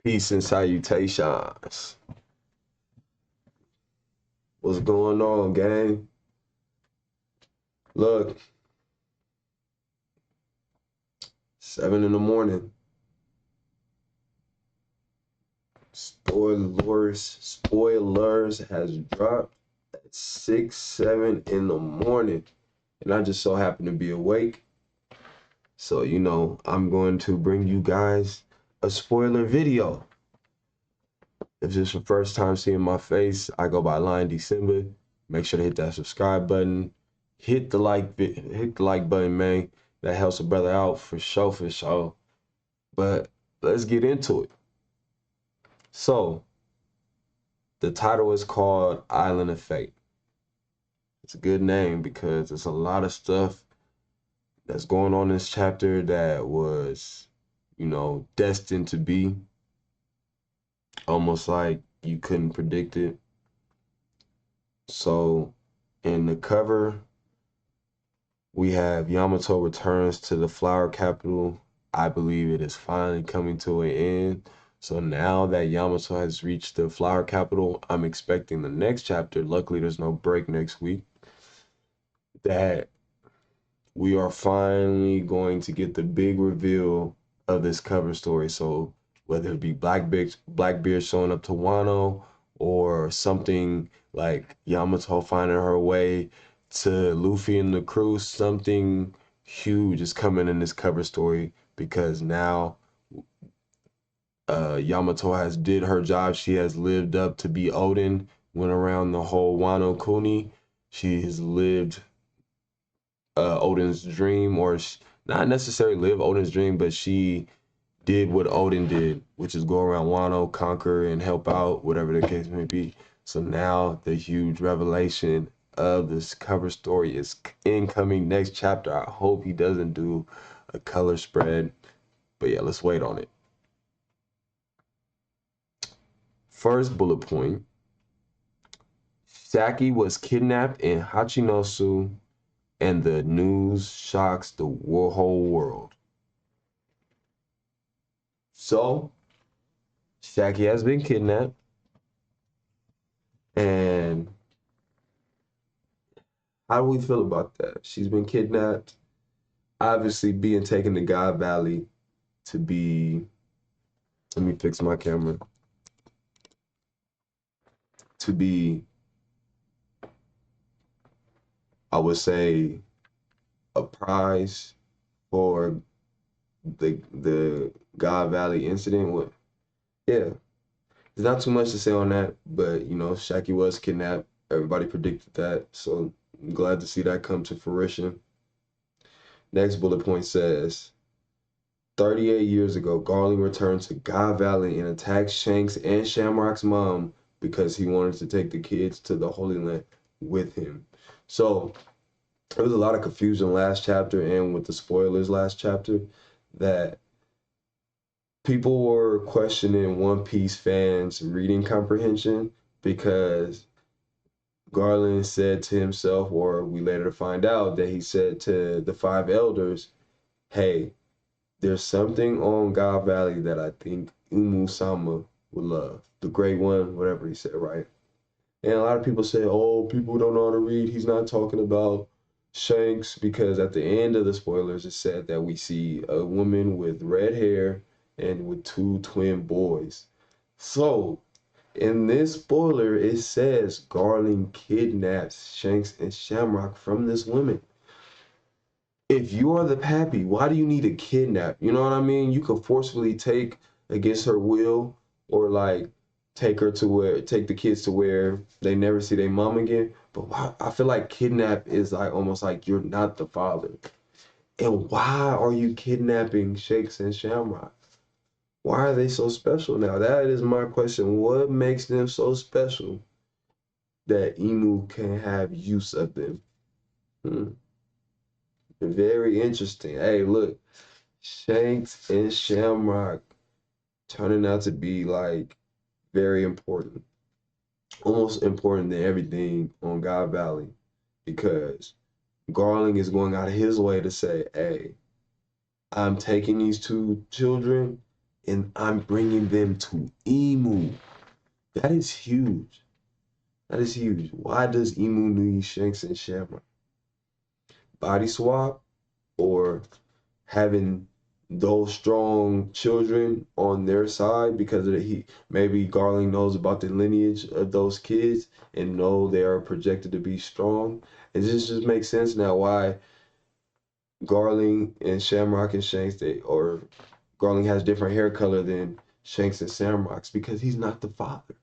Peace and salutations. What's going on, gang? Look, 7 in the morning. Spoilers has dropped at 6, 7 in the morning. And I just so happen to be awake. So, I'm going to bring you guys a spoiler video. If this is your first time seeing my face, I go by Lion December. Make sure to hit that subscribe button. Hit the like button, man. That helps a brother out for sure, for sure. But let's get into it. So, the title is called Island of Fate. It's a good name because there's a lot of stuff that's going on in this chapter that was, destined to be. Almost like you couldn't predict it. So, in the cover, we have Yamato returns to the flower capital. I believe it is finally coming to an end. So now that Yamato has reached the flower capital, I'm expecting the next chapter. Luckily, there's no break next week. That we are finally going to get the big reveal of this cover story. So whether it be Blackbeard showing up to Wano or something like Yamato finding her way to Luffy and the crew, something huge is coming in this cover story because now Yamato has did her job. She has lived up to be Odin, went around the whole Wano Kuni. She has lived Odin's dream, or not necessarily live Odin's dream, but she did what Odin did, which is go around Wano, conquer, and help out, whatever the case may be. So now the huge revelation of this cover story is incoming next chapter. I hope he doesn't do a color spread, but yeah, let's wait on it. First bullet point, Saki was kidnapped in Hachinosu and the news shocks the whole world. So, Saki has been kidnapped, and how do we feel about that? She's been kidnapped, obviously being taken to God Valley to be, let me fix my camera, to be, I would say, a prize for the God Valley incident. Yeah, there's not too much to say on that, but Shaki was kidnapped. Everybody predicted that, so I'm glad to see that come to fruition. Next bullet point says, 38 years ago, Garling returned to God Valley and attacked Shanks and Shamrock's mom because he wanted to take the kids to the Holy Land with him. So there was a lot of confusion last chapter and with the spoilers last chapter that people were questioning One Piece fans' reading comprehension because Garland said to himself, or we later find out that he said to the five elders, hey, there's something on God Valley that I think Umu Sama would love. The Great One, whatever he said, right? And a lot of people say, oh, people don't know how to read. He's not talking about Shanks because at the end of the spoilers, it said that we see a woman with red hair and with two twin boys. So in this spoiler, it says Garland kidnaps Shanks and Shamrock from this woman. If you are the pappy, why do you need a kidnap? You know what I mean? You could forcefully take against her will, or like take the kids to where they never see their mom again. But why, I feel like kidnap is like almost like you're not the father. And why are you kidnapping Shakes and Shamrock? Why are they so special now? That is my question. What makes them so special that Emu can have use of them? Hmm. Very interesting. Hey, look, Shanks and Shamrock turning out to be like very important, almost important than everything on God Valley, because Garling is going out of his way to say, hey, I'm taking these two children and I'm bringing them to Emu. That is huge. That is huge. Why does Emu need Shanks and Shamrock? Body swap or having those strong children on their side because of maybe Garling knows about the lineage of those kids and know they are projected to be strong. It just makes sense now why Garling and Shamrock and Shanks or Garling has different hair color than Shanks and Shamrock's because he's not the father.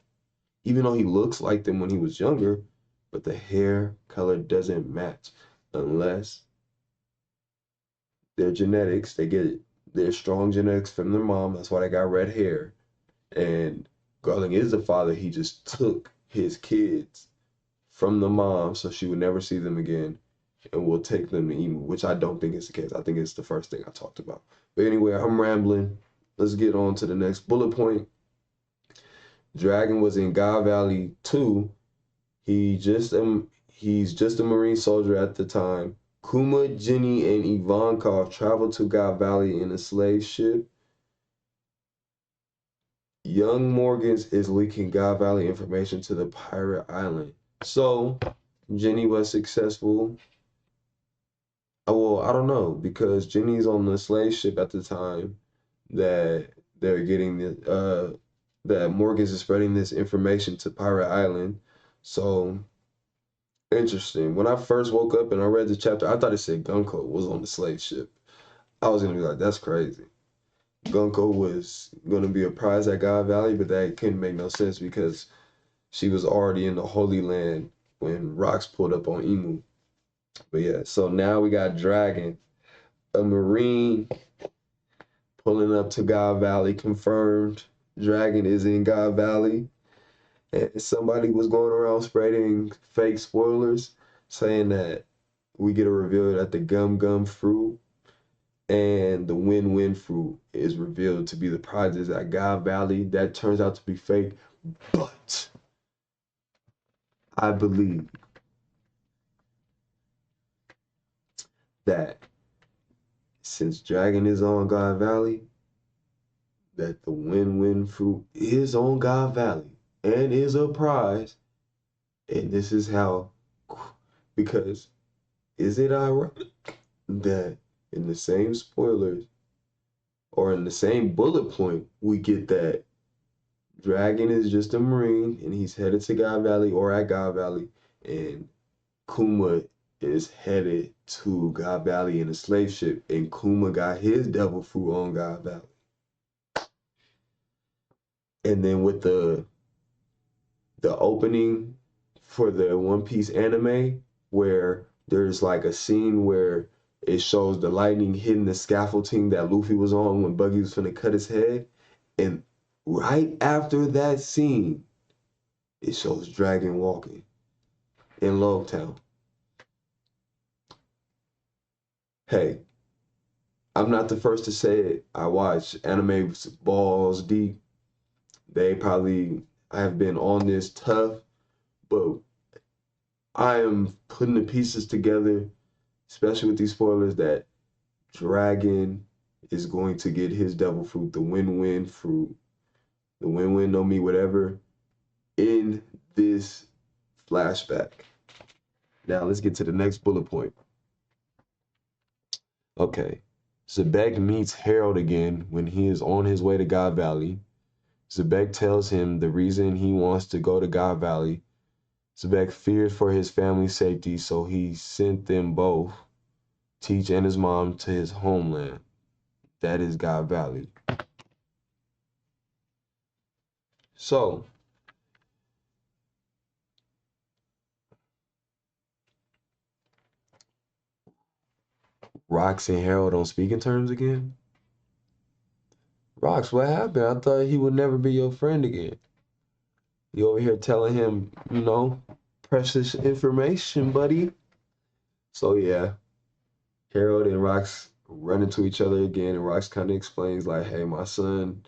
Even though he looks like them when he was younger, but the hair color doesn't match unless their genetics, they get their strong genetics from their mom. That's why they got red hair. And Garling is the father. He just took his kids from the mom so she would never see them again and will take them to Emu, which I don't think is the case. I think it's the first thing I talked about. But anyway, I'm rambling. Let's get on to the next bullet point. Dragon was in God Valley 2. He's just a Marine soldier at the time. Kuma, Jenny, and Ivankov traveled to God Valley in a slave ship. Young Morgans is leaking God Valley information to the pirate island. So Jenny was successful. Well, I don't know because Jenny's on the slave ship at the time that they're getting that Morgans is spreading this information to Pirate Island. So interesting. When I first woke up and I read the chapter, I thought it said Gunko was on the slave ship. I was gonna be like, that's crazy. Gunko was gonna be a prize at God Valley, but that couldn't make no sense because she was already in the Holy Land when Rocks pulled up on Emu. But yeah, so now we got Dragon, a Marine pulling up to God Valley, confirmed. Dragon is in God Valley. And somebody was going around spreading fake spoilers saying that we get a reveal that the Gum Gum fruit and the Win Win fruit is revealed to be the prizes at God Valley. That turns out to be fake. But I believe that since Dragon is on God Valley, that the Win Win fruit is on God Valley and is a prize. And this is how, because is it ironic that in the same spoilers or in the same bullet point, we get that Dragon is just a Marine and he's headed to God Valley or at God Valley, and Kuma is headed to God Valley in a slave ship, and Kuma got his devil fruit on God Valley. And then with the opening for the One Piece anime, where there's like a scene where it shows the lightning hitting the scaffolding that Luffy was on when Buggy was finna cut his head. And right after that scene, it shows Dragon walking in Logtown. Hey, I'm not the first to say it. I watch anime balls deep. They probably have been on this tough, but I am putting the pieces together, especially with these spoilers, that Dragon is going to get his devil fruit, the win-win fruit, the win-win no me whatever, in this flashback. Now let's get to the next bullet point. Okay. Zebek meets Harold again when he is on his way to God Valley. Zebek tells him the reason he wants to go to God Valley. Zebek feared for his family's safety, so he sent them both, Teach and his mom, to his homeland. That is God Valley. So, Rox and Harold on speaking terms again? Rox, what happened? I thought he would never be your friend again. You over here telling him, precious information, buddy. So yeah, Harold and Rox run into each other again, and Rox kind of explains like, "Hey, my son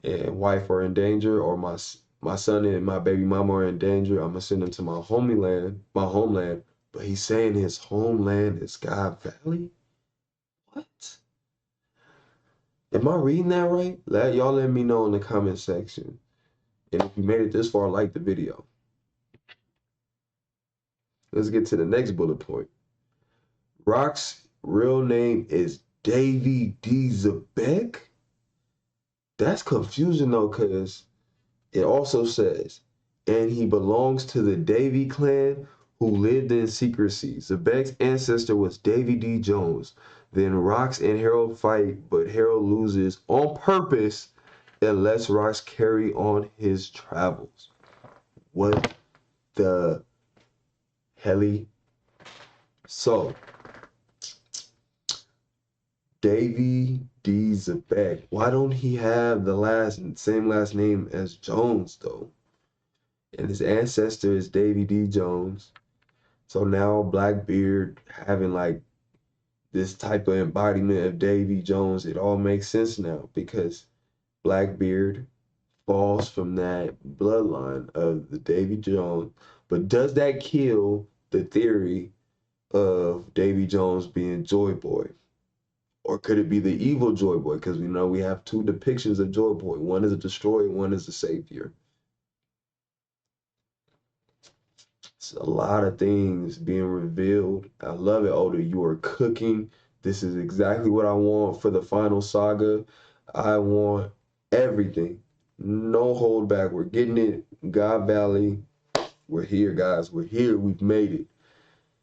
and wife are in danger, or my son and my baby mama are in danger. I'm gonna send them to my homeland." But he's saying his homeland is God Valley. What? Am I reading that right? Y'all let me know in the comment section. And if you made it this far, like the video. Let's get to the next bullet point. Rock's real name is Davy D. Zabek? That's confusing though, because it also says, and he belongs to the Davy clan who lived in secrecy. Zabek's ancestor was Davy D. Jones. Then Rox and Harold fight, but Harold loses on purpose and lets Rox carry on his travels. What the helly? So, Davy D. Zabek. Why don't he have the same last name as Jones though? And his ancestor is Davy D. Jones. So now Blackbeard having like this type of embodiment of Davy Jones, it all makes sense now because Blackbeard falls from that bloodline of the Davy Jones. But does that kill the theory of Davy Jones being Joy Boy? Or could it be the evil Joy Boy? Because we know we have two depictions of Joy Boy. One is a destroyer, one is a savior. It's a lot of things being revealed. I love it, Oda. You are cooking. This is exactly what I want for the final saga. I want everything. No hold back. We're getting it. God Valley. We're here, guys. We're here. We've made it.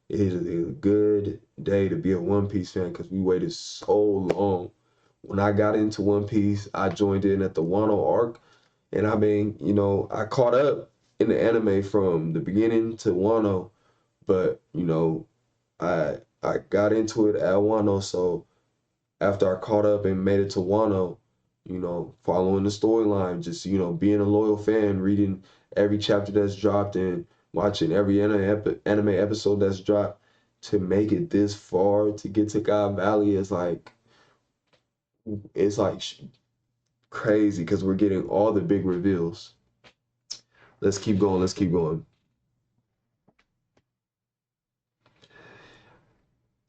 It is a good day to be a One Piece fan because we waited so long. When I got into One Piece, I joined in at the Wano arc. And I mean, I caught up in the anime from the beginning to Wano, but I got into it at Wano. So after I caught up and made it to Wano, following the storyline, just being a loyal fan, reading every chapter that's dropped and watching every anime episode that's dropped to make it this far to get to God Valley is like crazy because we're getting all the big reveals. Let's keep going. Let's keep going.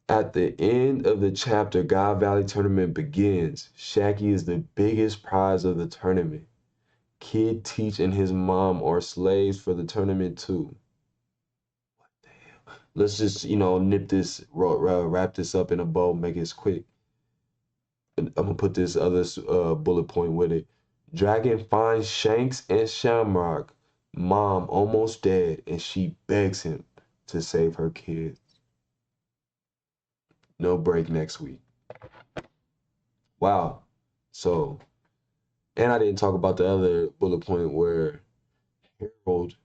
At the end of the chapter, God Valley Tournament begins. Shaggy is the biggest prize of the tournament. Kid, Teach, and his mom are slaves for the tournament too. What the hell? Let's just, nip this, wrap this up in a bow, make it quick. I'm gonna put this other bullet point with it. Dragon finds Shanks and Shamrock. Mom almost dead, and she begs him to save her kids. No break next week. Wow. So, and I didn't talk about the other bullet point where Harold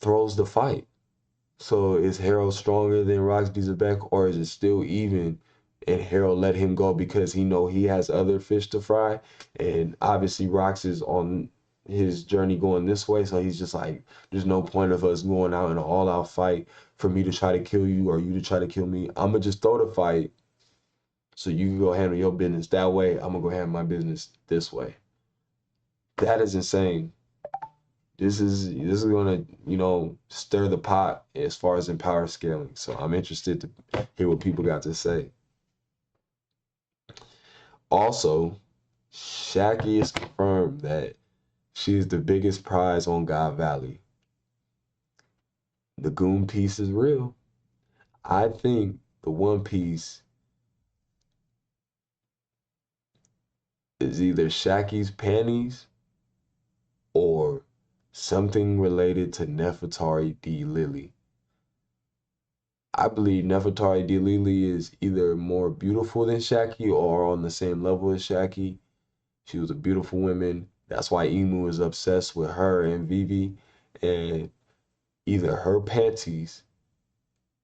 throws the fight. So is Harold stronger than Roxby Zabek, or is it still even? And Harold let him go because he has other fish to fry, and obviously Rox is on his journey going this way, so he's just like, there's no point of us going out in an all-out fight for me to try to kill you or you to try to kill me. I'm gonna just throw the fight so you can go handle your business that way. I'm gonna go handle my business this way. That is insane. This is gonna, stir the pot as far as in power scaling. So I'm interested to hear what people got to say. Also, Shaggy is confirmed that she is the biggest prize on God Valley. The Goon piece is real. I think the One Piece is either Shaggy's panties or something related to Nefertari D. Lily. I believe Nefertari D. Lily is either more beautiful than Shaggy or on the same level as Shaggy. She was a beautiful woman. That's why Emu is obsessed with her and Vivi. And either her panties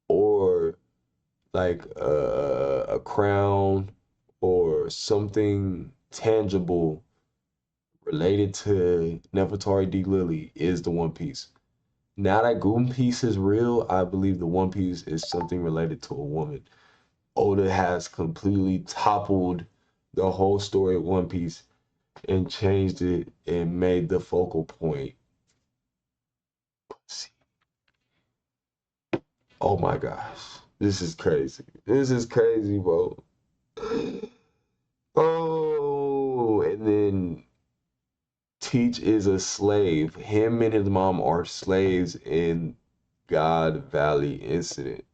or like a crown or something tangible related to Nefertari D. Lily is the One Piece. Now that Goon Piece is real, I believe the One Piece is something related to a woman. Oda has completely toppled the whole story of One Piece and changed it and made the focal point. Oh my gosh. This is crazy. This is crazy, bro. Oh, and then Teach is a slave. Him and his mom are slaves in God Valley incident.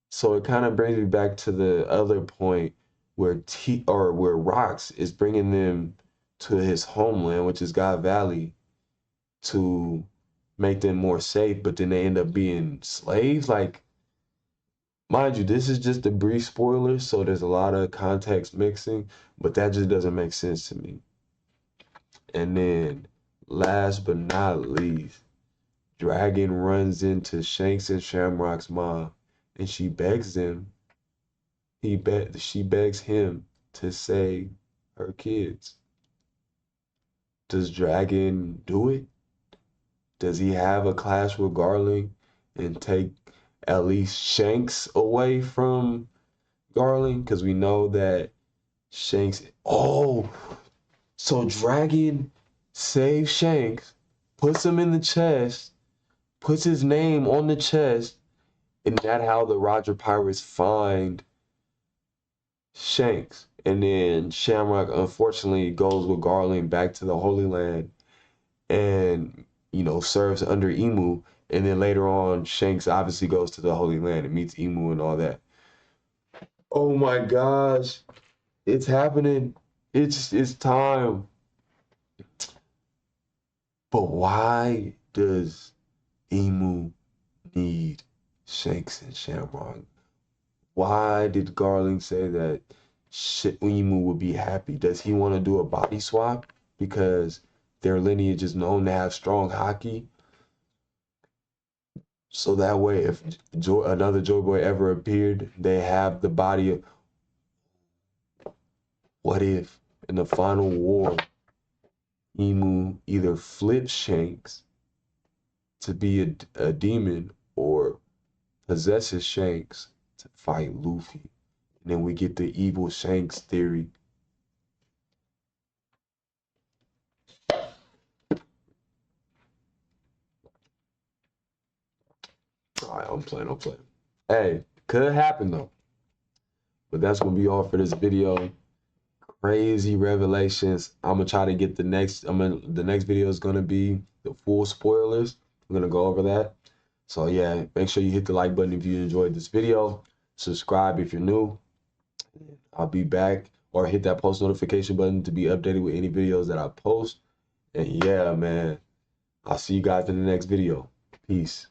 So it kind of brings me back to the other point where where Rox is bringing them to his homeland, which is God Valley, to make them more safe, but then they end up being slaves. Like, mind you, this is just a brief spoiler, so there's a lot of context mixing, but that just doesn't make sense to me. And then, last but not least, Dragon runs into Shanks and Shamrock's mom, and she begs them. She begs him to save her kids. Does Dragon do it? Does he have a clash with Garling and take at least Shanks away from Garling? Because we know that Shanks. Oh, so Dragon saves Shanks, puts him in the chest, puts his name on the chest, and that's how the Roger Pirates find Shanks. And then Shamrock unfortunately goes with Garland back to the Holy Land and, serves under Emu. And then later on, Shanks obviously goes to the Holy Land and meets Emu and all that. Oh my gosh, it's happening. It's time. But why does Emu need Shanks and Shamrock? Why did Garling say that Emu would be happy? Does he want to do a body swap because their lineage is known to have strong hockey? So that way, if another Joy Boy ever appeared, they have the body of. What if in the final war, Emu either flips Shanks to be a demon or possesses Shanks to fight Luffy? And then we get the evil Shanks theory. All right, I'm playing. Hey, could happen though. But that's gonna be all for this video. Crazy revelations. I'm gonna try to get the next. The next video is gonna be the full spoilers. I'm gonna go over that. So yeah, make sure you hit the like button if you enjoyed this video. Subscribe if you're new. I'll be back, or hit that post notification button to be updated with any videos that I post. And yeah, man, I'll see you guys in the next video. Peace.